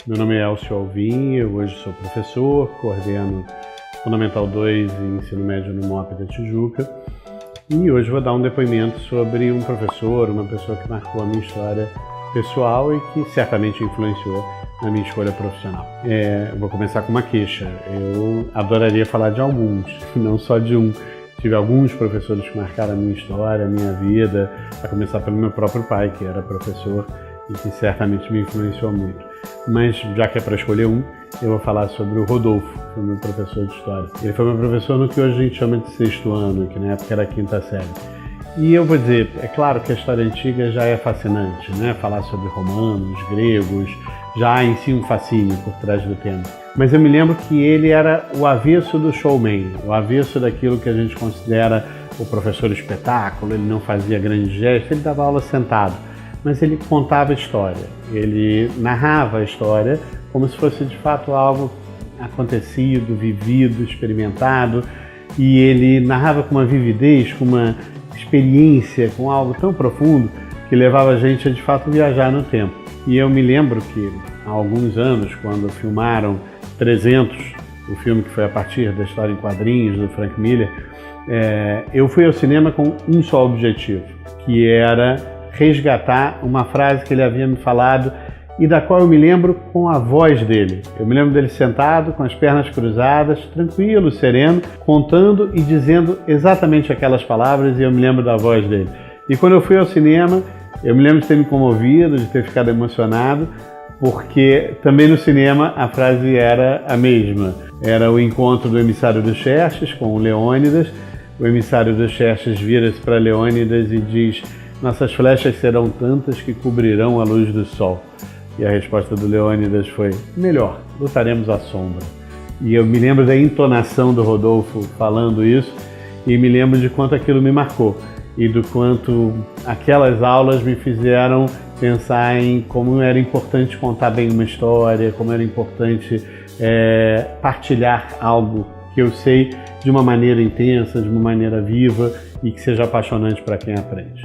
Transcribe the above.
Meu nome é Elcio Alvim, eu hoje sou professor, coordeno Fundamental 2 e Ensino Médio no MOP da Tijuca. E hoje vou dar um depoimento sobre um professor, uma pessoa que marcou a minha história pessoal e que certamente influenciou na minha escolha profissional. Eu vou começar com uma queixa. Eu adoraria falar de alguns, não só de um. Tive alguns professores que marcaram a minha história, a minha vida, a começar pelo meu próprio pai, que era professor e que certamente me influenciou muito. Mas, já que é para escolher um, eu vou falar sobre o Rodolfo, que foi meu professor de história. Ele foi meu professor no que hoje a gente chama de sexto ano, que na época era a quinta série. E eu vou dizer, é claro que a história antiga já é fascinante, né? Falar sobre romanos, gregos, já há em si um fascínio por trás do tema. Mas eu me lembro que ele era o avesso do showman, o avesso daquilo que a gente considera o professor espetáculo. Ele não fazia grandes gestos, ele dava aula sentado, mas ele contava a história, ele narrava a história como se fosse de fato algo acontecido, vivido, experimentado, e ele narrava com uma vividez, com uma experiência, com algo tão profundo que levava a gente a de fato viajar no tempo. E eu me lembro que há alguns anos, quando filmaram 300, o filme que foi a partir da história em quadrinhos do Frank Miller, eu fui ao cinema com um só objetivo, que era resgatar uma frase que ele havia me falado e da qual eu me lembro com a voz dele. Eu me lembro dele sentado, com as pernas cruzadas, tranquilo, sereno, contando e dizendo exatamente aquelas palavras, e eu me lembro da voz dele. E quando eu fui ao cinema, eu me lembro de ter me comovido, de ter ficado emocionado, porque também no cinema a frase era a mesma. Era o encontro do emissário dos Xerxes com o Leônidas. O emissário dos Xerxes vira-se para Leônidas e diz: "Nossas flechas serão tantas que cobrirão a luz do sol." E a resposta do Leônidas foi: "Melhor, lutaremos à sombra." E eu me lembro da entonação do Rodolfo falando isso e me lembro de quanto aquilo me marcou e do quanto aquelas aulas me fizeram pensar em como era importante contar bem uma história, como era importante partilhar algo que eu sei de uma maneira intensa, de uma maneira viva e que seja apaixonante para quem aprende.